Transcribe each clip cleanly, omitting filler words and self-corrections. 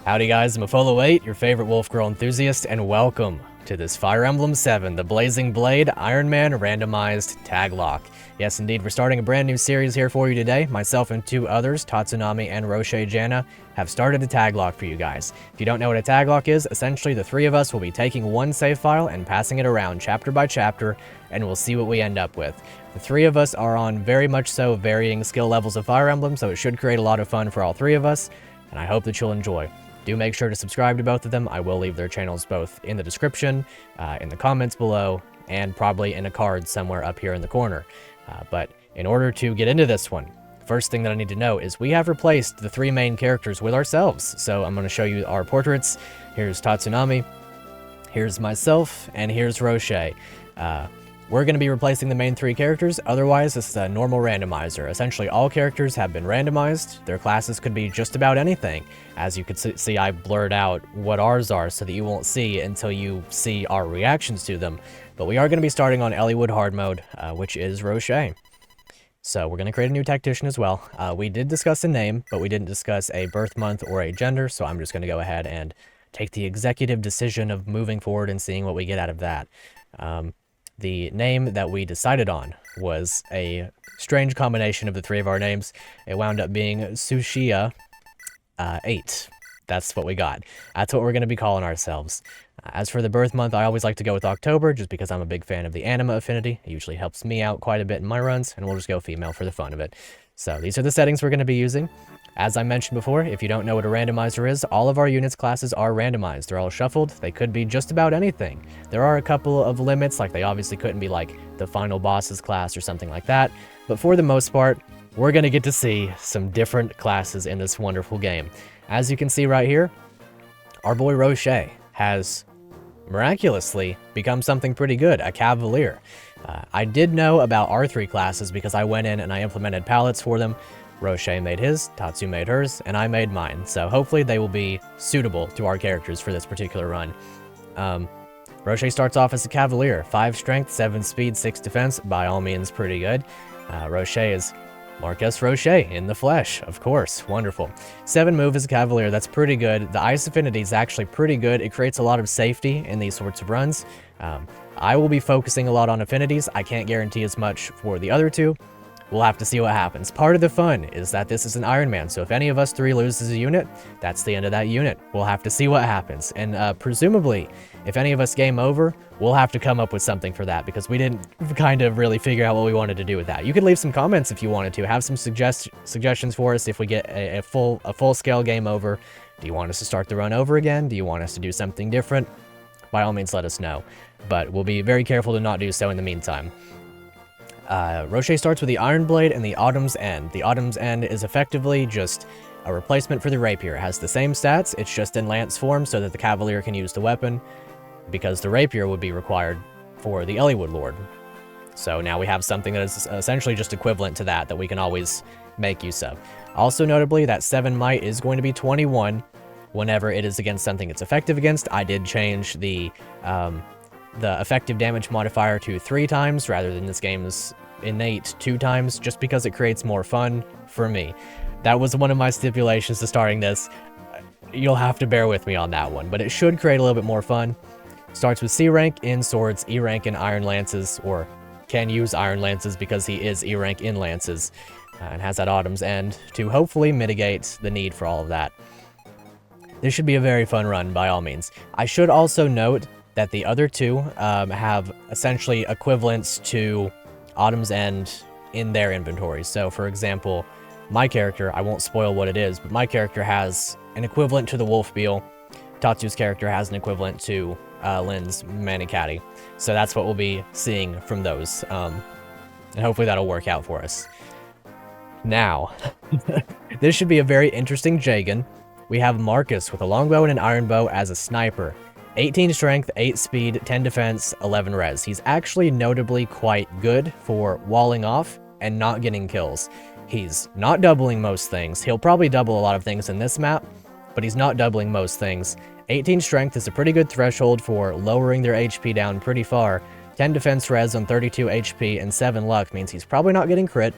Howdy guys, I'm Afolo8, your favorite Wolf Girl enthusiast, and welcome to this Fire Emblem 7, the Blazing Blade Ironman Randomized Taglocke. Yes indeed, we're starting a brand new series here for you today. Myself and two others, Tatsunami and Roche Jana, have started a Taglocke for you guys. If you don't know what a Taglocke is, essentially the three of us will be taking one save file and passing it around chapter by chapter, and we'll see what we end up with. The three of us are on very much so varying skill levels of Fire Emblem, so it should create a lot of fun for all three of us, and I hope that you'll enjoy. Do make sure to subscribe to both of them. I will leave their channels both in the description, in the comments below, and probably in a card somewhere up here in the corner. But in order to get into this one, first thing that I need to know is we have replaced the three main characters with ourselves. So I'm going to show you our portraits. Here's Tatsunami, here's myself, and here's Roche. We're going to be replacing the main three characters, otherwise this is a normal randomizer. Essentially all characters have been randomized, their classes could be just about anything. As you can see, I blurred out what ours are so that you won't see until you see our reactions to them. But we are going to be starting on Eliwood hard mode, which is Roche. So we're going to create a new tactician as well. We did discuss a name, but we didn't discuss a birth month or a gender, so I'm just going to go ahead and take the executive decision of moving forward and seeing what we get out of that. The name that we decided on was a strange combination of the three of our names. It wound up being Sushiya 8. That's what we got. That's what we're going to be calling ourselves. As for the birth month, I always like to go with October, just because I'm a big fan of the anima affinity. It usually helps me out quite a bit in my runs, and we'll just go female for the fun of it. So these are the settings we're going to be using. As I mentioned before, if you don't know what a randomizer is, all of our units classes are randomized. They're all shuffled. They could be just about anything. There are a couple of limits, like they obviously couldn't be like the final boss's class or something like that. But for the most part, we're going to get to see some different classes in this wonderful game. As you can see right here, our boy Roche has miraculously become something pretty good, a Cavalier. I did know about our three classes because I went in and I implemented palettes for them. Roche made his, Tatsu made hers, and I made mine, so hopefully they will be suitable to our characters for this particular run. Roche starts off as a Cavalier, 5 strength, 7 speed, 6 defense, by all means pretty good. Roche is Marcus Roche in the flesh, of course, wonderful. 7 move as a Cavalier, that's pretty good. The ice affinity is actually pretty good. It creates a lot of safety in these sorts of runs. I will be focusing a lot on affinities. I can't guarantee as much for the other two. We'll have to see what happens. Part of the fun is that this is an Ironman, so if any of us three loses a unit, that's the end of that unit. We'll have to see what happens. And presumably, if any of us game over, we'll have to come up with something for that, because we didn't kind of really figure out what we wanted to do with that. You could leave some comments if you wanted to. Have some suggestions for us if we get a full-scale game over. Do you want us to start the run over again? Do you want us to do something different? By all means, let us know. But we'll be very careful to not do so in the meantime. Roche starts with the Iron Blade and the Autumn's End. The Autumn's End is effectively just a replacement for the Rapier. It has the same stats, it's just in Lance form so that the Cavalier can use the weapon, because the Rapier would be required for the Eliwood Lord. So now we have something that is essentially just equivalent to that we can always make use of. Also notably, that 7 might is going to be 21 whenever it is against something it's effective against. I did change the effective damage modifier to 3 times rather than this game's innate 2 times, just because it creates more fun for me. That was one of my stipulations to starting this. You'll have to bear with me on that one, but it should create a little bit more fun. Starts with C rank in swords, E rank in iron lances, or can use iron lances because he is E rank in lances, and has that Autumn's End to hopefully mitigate the need for all of that. This should be a very fun run by all means. I should also note that the other two have essentially equivalents to Autumn's End in their inventories. So for example, my character, I won't spoil what it is, but my character has an equivalent to the Wolf Beal. Tatsu's character has an equivalent to Lynn's Manicati. So that's what we'll be seeing from those. And hopefully that'll work out for us. Now, this should be a very interesting Jagan. We have Marcus with a longbow and an iron bow as a sniper. 18 strength, 8 speed, 10 defense, 11 res. He's actually notably quite good for walling off and not getting kills. He's not doubling most things. He'll probably double a lot of things in this map, but he's not doubling most things. 18 strength is a pretty good threshold for lowering their HP down pretty far. 10 defense res on 32 HP and 7 luck means he's probably not getting crit.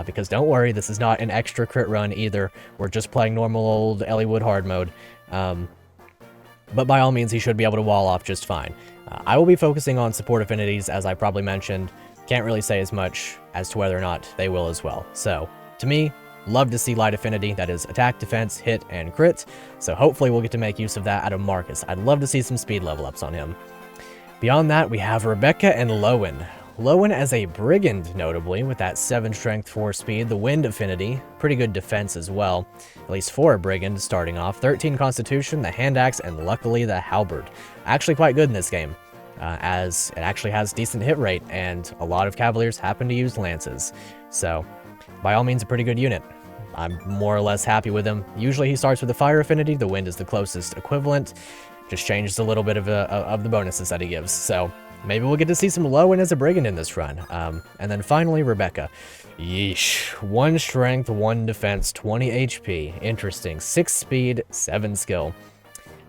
Because don't worry, this is not an extra crit run either. We're just playing normal old Eliwood hard mode. But by all means, he should be able to wall off just fine. I will be focusing on support affinities, as I probably mentioned. Can't really say as much as to whether or not they will as well. So, to me, love to see light affinity, that is attack, defense, hit, and crit. So hopefully we'll get to make use of that out of Marcus. I'd love to see some speed level ups on him. Beyond that, we have Rebecca and Lowen. Lowen as a brigand, notably, with that 7 strength, 4 speed, the wind affinity, pretty good defense as well, at least for a brigand starting off, 13 constitution, the hand axe, and luckily the halberd. Actually quite good in this game, as it actually has decent hit rate, and a lot of cavaliers happen to use lances. So, by all means, a pretty good unit. I'm more or less happy with him. Usually he starts with a fire affinity, the wind is the closest equivalent, just changes a little bit of the bonuses that he gives, so maybe we'll get to see some Lowen as a brigand in this run. And then finally, Rebecca. Yeesh. 1 strength, 1 defense, 20 HP. Interesting. 6 speed, 7 skill.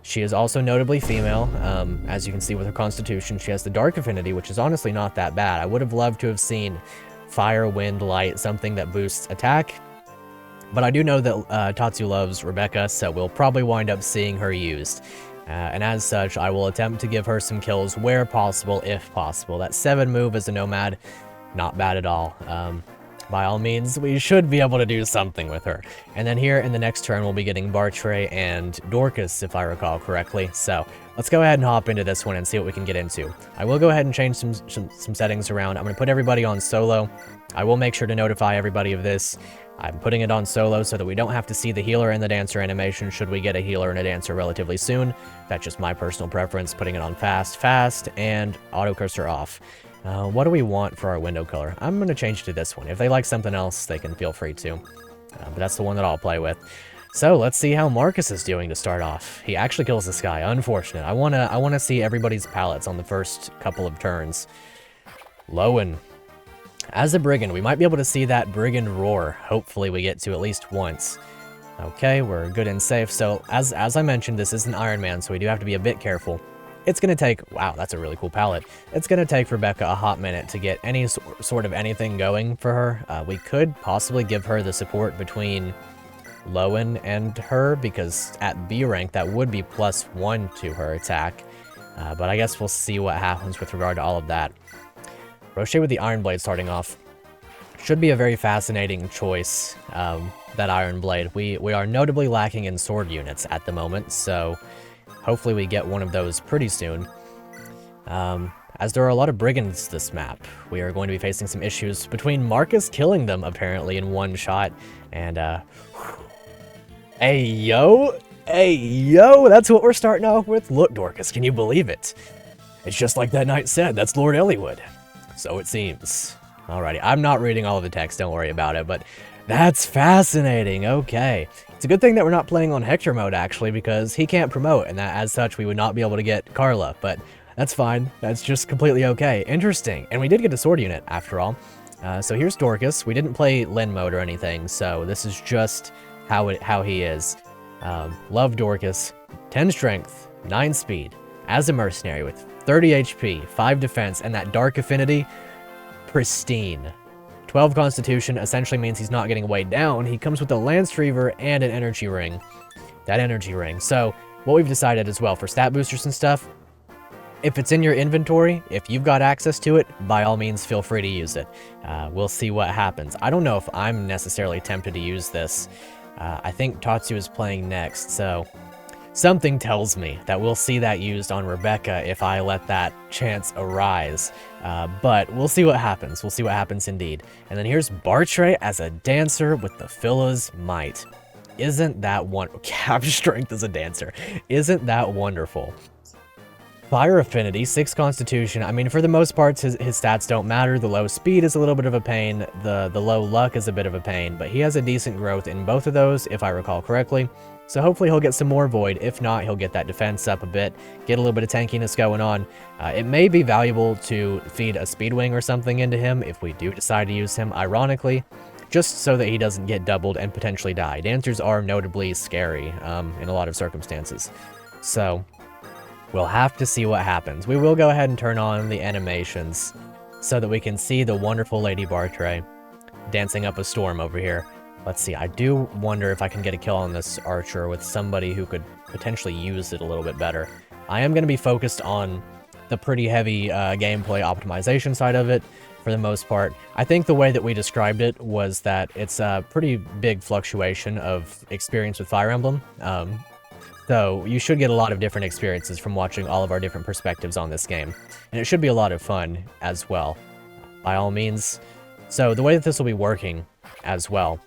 She is also notably female. As you can see with her constitution, she has the dark affinity, which is honestly not that bad. I would have loved to have seen fire, wind, light, something that boosts attack. But I do know that Tatsu loves Rebecca, so we'll probably wind up seeing her used. And as such, I will attempt to give her some kills where possible, if possible. That 7 move as a nomad, not bad at all. By all means, we should be able to do something with her. And then here in the next turn, we'll be getting Bartre and Dorcas, if I recall correctly. So let's go ahead and hop into this one and see what we can get into. I will go ahead and change some settings around. I'm going to put everybody on solo. I will make sure to notify everybody of this. I'm putting it on solo so that we don't have to see the healer and the dancer animation should we get a healer and a dancer relatively soon. That's just my personal preference, putting it on fast, and auto cursor off. What do we want for our window color? I'm going to change to this one. If they like something else, they can feel free to. But that's the one that I'll play with. So let's see how Marcus is doing to start off. He actually kills this guy. Unfortunate. I wanna see everybody's palettes on the first couple of turns. Lowen. As a brigand, we might be able to see that brigand roar. Hopefully we get to at least once. Okay, we're good and safe. So as I mentioned, this is an Ironman, so we do have to be a bit careful. It's going to take, wow, that's a really cool palette. It's going to take Rebecca a hot minute to get any sort of anything going for her. We could possibly give her the support between Lowen and her, because at B rank, that would be +1 to her attack. But I guess we'll see what happens with regard to all of that. Rocher with the Iron Blade starting off. Should be a very fascinating choice, that Iron Blade. We are notably lacking in sword units at the moment, so hopefully we get one of those pretty soon. As there are a lot of brigands this map, we are going to be facing some issues between Marcus killing them, apparently, in one shot, and, hey, yo, that's what we're starting off with. Look, Dorcas, can you believe it? It's just like that knight said, that's Lord Eliwood. So it seems. Alrighty, I'm not reading all of the text, don't worry about it, but that's fascinating, okay. It's a good thing that we're not playing on Hector mode, actually, because he can't promote, and that, as such, we would not be able to get Carla, but that's fine. That's just completely okay. Interesting, and we did get a sword unit, after all. So here's Dorcas. We didn't play Lin mode or anything, so this is just how he is. Love Dorcas. 10 strength, 9 speed, as a mercenary with 30 HP, 5 defense, and that dark affinity, pristine. 12 constitution essentially means he's not getting weighed down. He comes with a lance reaver and an energy ring. That energy ring. So what we've decided as well for stat boosters and stuff, if it's in your inventory, if you've got access to it, by all means feel free to use it. We'll see what happens. I don't know if I'm necessarily tempted to use this. I think Tatsu is playing next, so something tells me that we'll see that used on Rebecca if I let that chance arise. But we'll see what happens. We'll see what happens indeed. And then here's Bartre as a dancer with the Phila's Might. Isn't that cap strength as a dancer? Isn't that wonderful? Fire affinity, 6 constitution. I mean, for the most part, his stats don't matter. The low speed is a little bit of a pain. The low luck is a bit of a pain, but he has a decent growth in both of those, if I recall correctly. So hopefully he'll get some more void. If not, he'll get that defense up a bit, get a little bit of tankiness going on. It may be valuable to feed a speedwing or something into him if we do decide to use him, ironically, just so that he doesn't get doubled and potentially die. Dancers are notably scary in a lot of circumstances. So we'll have to see what happens. We will go ahead and turn on the animations so that we can see the wonderful Lady Bartre dancing up a storm over here. Let's see, I do wonder if I can get a kill on this archer with somebody who could potentially use it a little bit better. I am going to be focused on the pretty heavy gameplay optimization side of it for the most part. I think the way that we described it was that it's a pretty big fluctuation of experience with Fire Emblem. So you should get a lot of different experiences from watching all of our different perspectives on this game. And it should be a lot of fun as well, by all means. So the way that this will be working as well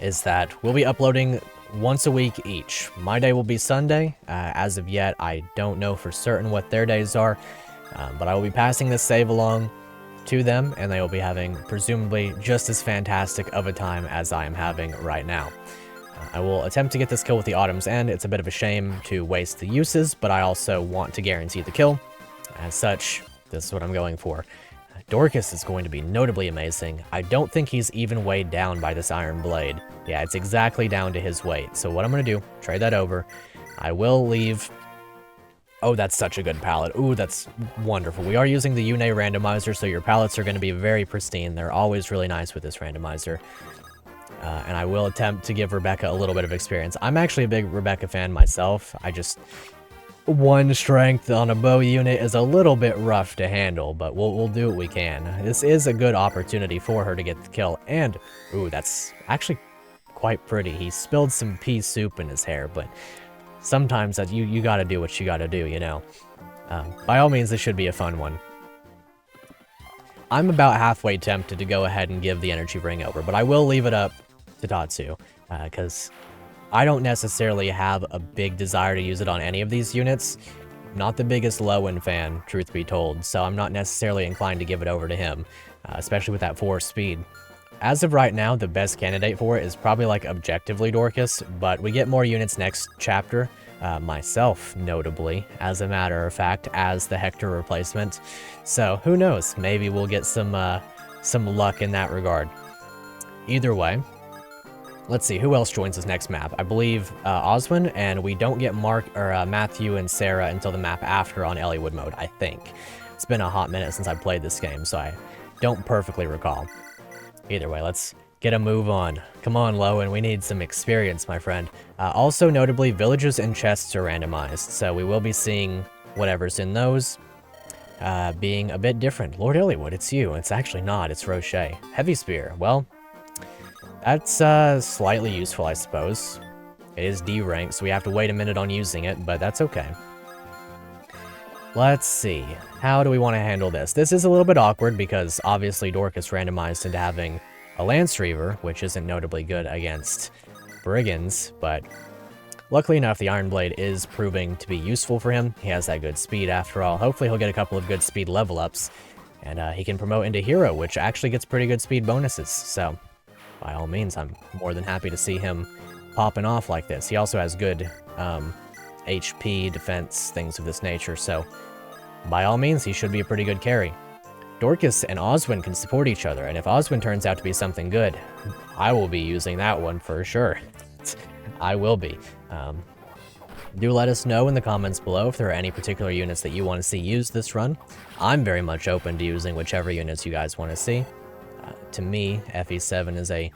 is that we'll be uploading once a week each. My day will be Sunday. As of yet, I don't know for certain what their days are, but I will be passing this save along to them, and they will be having presumably just as fantastic of a time as I am having right now. I will attempt to get this kill with the Autumn's End. It's a bit of a shame to waste the uses, but I also want to guarantee the kill. As such, this is what I'm going for. Dorcas is going to be notably amazing. I don't think he's even weighed down by this Iron Blade. Yeah, it's exactly down to his weight. So what I'm going to do, trade that over. I will leave... Oh, that's such a good palette. Ooh, that's wonderful. We are using the Une randomizer, so your palettes are going to be very pristine. They're always really nice with this randomizer. And I will attempt to give Rebecca a little bit of experience. I'm actually a big Rebecca fan myself. I just... One strength on a bow unit is a little bit rough to handle, but we'll do what we can. This is a good opportunity for her to get the kill, and... Ooh, that's actually quite pretty. He spilled some pea soup in his hair, but sometimes that you gotta do what you gotta do, you know. By all means, this should be a fun one. I'm about halfway tempted to go ahead and give the energy ring over, but I will leave it up to Tatsu, because... I don't necessarily have a big desire to use it on any of these units. I'm not the biggest Lowen fan, truth be told, so I'm not necessarily inclined to give it over to him, especially with that 4 speed. As of right now, the best candidate for it is probably like objectively Dorcas, but we get more units next chapter, myself notably, as a matter of fact, as the Hector replacement. So who knows, maybe we'll get some luck in that regard. Either way, let's see, who else joins this next map? I believe Oswin, and we don't get Matthew and Sarah until the map after on Eliwood mode, I think. It's been a hot minute since I played this game, so I don't perfectly recall. Either way, let's get a move on. Come on, Lowen, we need some experience, my friend. Also, notably, villages and chests are randomized, so we will be seeing whatever's in those being a bit different. Lord Eliwood, it's you. It's actually not, it's Rocher. Heavy Spear, well... That's slightly useful, I suppose. It is D rank, so we have to wait a minute on using it, but that's okay. Let's see. How do we want to handle this? This is a little bit awkward because obviously Dorcas randomized into having a Lance Reaver, which isn't notably good against Brigands, but luckily enough, the Iron Blade is proving to be useful for him. He has that good speed after all. Hopefully he'll get a couple of good speed level ups, and he can promote into Hero, which actually gets pretty good speed bonuses, so... By all means, I'm more than happy to see him popping off like this. He also has good HP, defense, things of this nature, so by all means, he should be a pretty good carry. Dorcas and Oswin can support each other, and if Oswin turns out to be something good, I will be using that one for sure. I will be. Do let us know in the comments below if there are any particular units that you want to see used this run. I'm very much open to using whichever units you guys want to see. To me, FE7 is a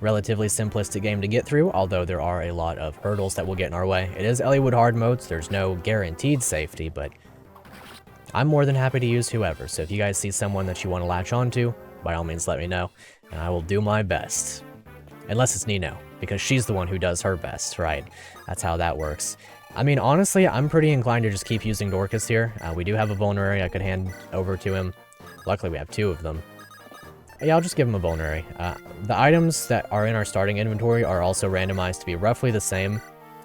relatively simplistic game to get through, although there are a lot of hurdles that will get in our way. It is Eliwood hard mode, so there's no guaranteed safety, but I'm more than happy to use whoever, so if you guys see someone that you want to latch onto, by all means let me know, and I will do my best. Unless it's Nino, because she's the one who does her best, right? That's how that works. I mean, honestly, I'm pretty inclined to just keep using Dorcas here. We do have a Vulnerary I could hand over to him. Luckily, we have 2 of them. Yeah, I'll just give him a Vulnerary. The items that are in our starting inventory are also randomized to be roughly the same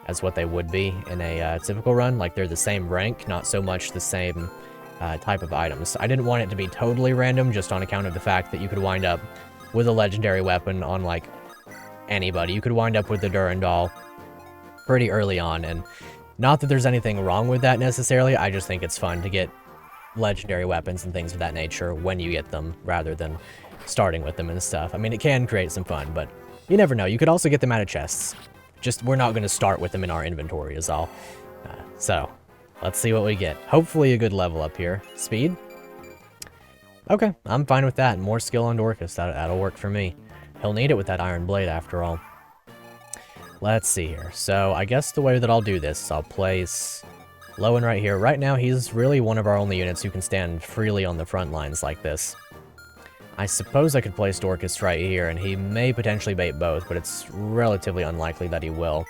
as what they would be in a typical run. Like, they're the same rank, not so much the same type of items. I didn't want it to be totally random, just on account of the fact that you could wind up with a legendary weapon on, like, anybody. You could wind up with the Durandal pretty early on, and not that there's anything wrong with that necessarily, I just think it's fun to get legendary weapons and things of that nature when you get them, rather than starting with them and stuff. I mean, it can create some fun, but you never know. You could also get them out of chests. Just, we're not going to start with them in our inventory is all. So, let's see what we get. Hopefully a good level up here. Speed? Okay, I'm fine with that. More skill on Dorcas. That'll work for me. He'll need it with that Iron Blade after all. Let's see here. So I guess the way that I'll do this is I'll place Lowen right here. Right now, he's really one of our only units who can stand freely on the front lines like this. I suppose I could place Dorcas right here, and he may potentially bait both, but it's relatively unlikely that he will.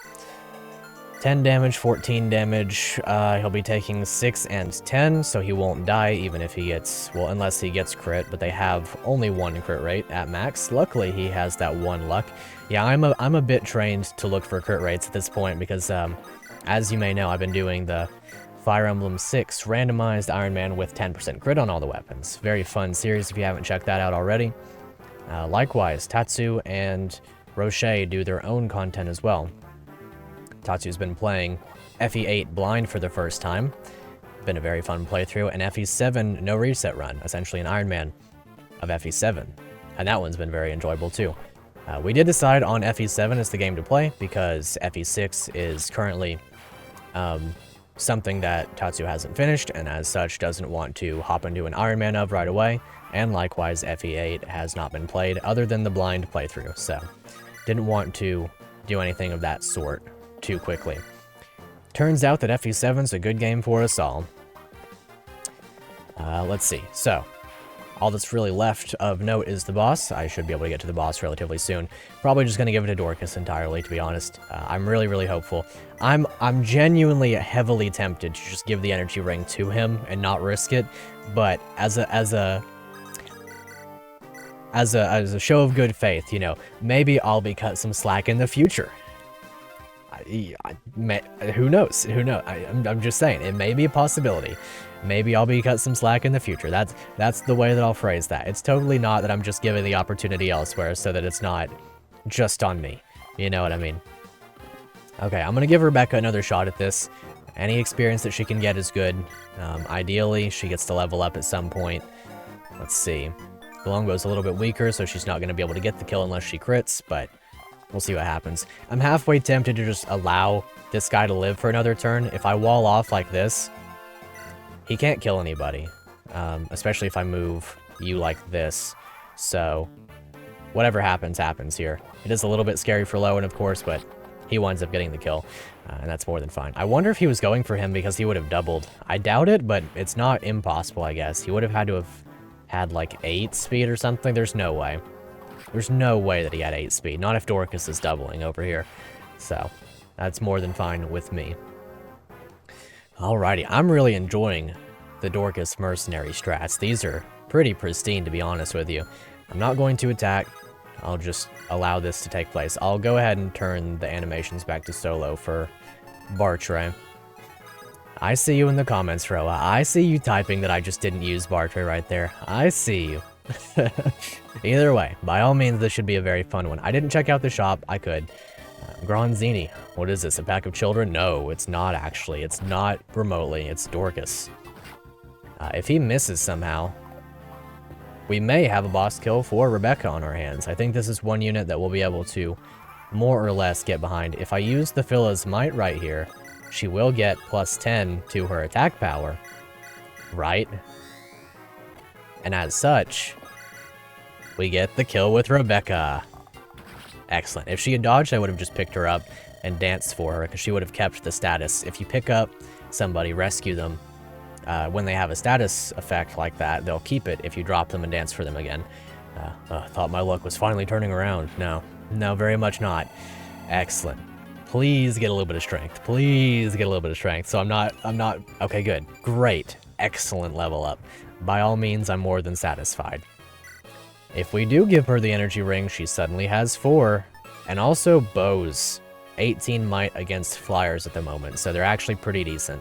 10 damage, 14 damage, he'll be taking 6 and 10, so he won't die even if he gets, well, unless he gets crit, but they have only 1 crit rate at max. Luckily, he has that 1 luck. Yeah, I'm a bit trained to look for crit rates at this point, because, as you may know, I've been doing the Fire Emblem 6 randomized Ironman with 10% crit on all the weapons. Very fun series if you haven't checked that out already. Likewise, Tatsu and Roche do their own content as well. Tatsu's been playing FE8 blind for the first time. Been a very fun playthrough, and FE7 no reset run, essentially an Ironman of FE7. And that one's been very enjoyable too. We did decide on FE7 as the game to play, because FE6 is currently something that Tatsu hasn't finished, and as such doesn't want to hop into an Ironman of right away, and likewise FE8 has not been played other than the blind playthrough, so didn't want to do anything of that sort too quickly. Turns out that FE7's a good game for us all. Let's see. So, all that's really left of note is the boss. I should be able to get to the boss relatively soon. Probably just going to give it to Dorcas entirely, to be honest. I'm really, really hopeful. I'm genuinely heavily tempted to just give the energy ring to him and not risk it, but as a show of good faith, you know, maybe I'll be cut some slack in the future. Who knows? Who knows? I'm just saying, it may be a possibility. Maybe I'll be cut some slack in the future. That's the way that I'll phrase that. It's totally not that I'm just giving the opportunity elsewhere so that it's not just on me. You know what I mean? Okay, I'm gonna give Rebecca another shot at this. Any experience that she can get is good. Ideally, she gets to level up at some point. Let's see. Belongo's a little bit weaker, so she's not gonna be able to get the kill unless she crits, but we'll see what happens. I'm halfway tempted to just allow this guy to live for another turn. If I wall off like this, he can't kill anybody, especially if I move you like this. So, whatever happens, happens here. It is a little bit scary for Lowen, of course, but he winds up getting the kill, and that's more than fine. I wonder if he was going for him because he would have doubled. I doubt it, but it's not impossible, I guess. He would have had to have had, like, 8 speed or something. There's no way. There's no way that he had 8 speed. Not if Dorcas is doubling over here. So, that's more than fine with me. Alrighty, I'm really enjoying the Dorcas mercenary strats. These are pretty pristine, to be honest with you. I'm not going to attack. I'll just allow this to take place. I'll go ahead and turn the animations back to solo for Bartre. I see you in the comments, Roa. I see you typing that I just didn't use Bartre right there. I see you. Either way, by all means, this should be a very fun one. I didn't check out the shop. I could. Granzini. What is this, a pack of children? No, it's not actually. It's not remotely. It's Dorcas. If he misses somehow, we may have a boss kill for Rebecca on our hands. I think this is one unit that we'll be able to more or less get behind. If I use the Phila's Might right here, she will get plus 10 to her attack power, right? And as such, we get the kill with Rebecca. Excellent. If she had dodged, I would have just picked her up and danced for her, because she would have kept the status. If you pick up somebody, rescue them, when they have a status effect like that, they'll keep it if you drop them and dance for them again. Thought my luck was finally turning around. No, very much not. Excellent. Please get a little bit of strength. Please get a little bit of strength. So I'm not, okay, good. Great. Excellent level up. By all means, I'm more than satisfied. If we do give her the energy ring, she suddenly has 4. And also bows. 18 might against flyers at the moment, so they're actually pretty decent.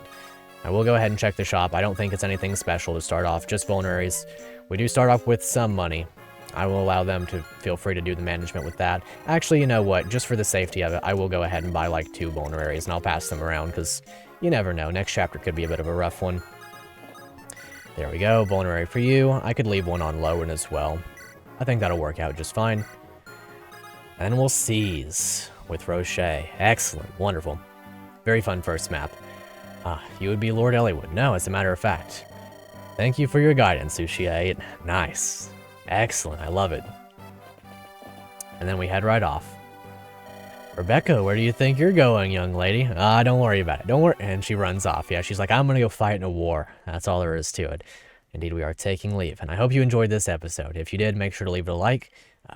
I will go ahead and check the shop. I don't think it's anything special to start off, just vulneraries. We do start off with some money. I will allow them to feel free to do the management with that. Actually, you know what? Just for the safety of it, I will go ahead and buy like 2 vulneraries, and I'll pass them around, because you never know. Next chapter could be a bit of a rough one. There we go. Vulnerary for you. I could leave one on Lowen as well. I think that'll work out just fine. And we'll seize with Roche. Excellent. Wonderful. Very fun first map. You would be Lord Eliwood. No, as a matter of fact. Thank you for your guidance, Sushi 8. Nice. Excellent. I love it. and then we head right off. Rebecca, where do you think you're going, young lady? Don't worry about it. Don't worry. And she runs off. Yeah, she's like, I'm going to go fight in a war. That's all there is to it. Indeed, we are taking leave. And I hope you enjoyed this episode. If you did, make sure to leave it a like.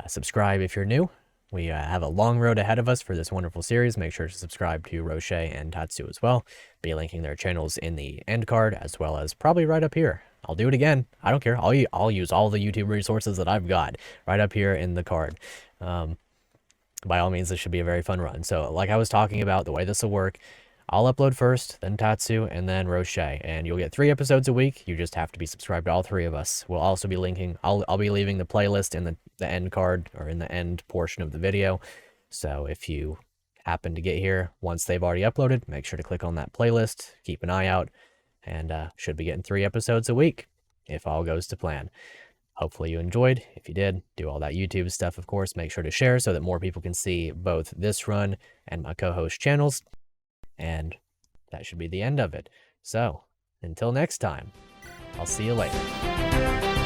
Subscribe if you're new. We have a long road ahead of us for this wonderful series. Make sure to subscribe to Roche and Tatsu as well. Be linking their channels in the end card, as well as probably right up here. I'll do it again. I don't care. I'll use all the YouTube resources that I've got right up here in the card. By all means, this should be a very fun run. So like I was talking about, the way this will work, I'll upload first, then Tatsu, and then Roche, and you'll get 3 episodes a week. You just have to be subscribed to all 3 of us. We'll also be linking, I'll be leaving the playlist in the end card, or in the end portion of the video. So if you happen to get here once they've already uploaded, make sure to click on that playlist, keep an eye out, and should be getting 3 episodes a week, if all goes to plan. Hopefully you enjoyed. If you did, do all that YouTube stuff, of course. Make sure to share so that more people can see both this run and my co-host channels. And that should be the end of it. So, until next time, I'll see you later.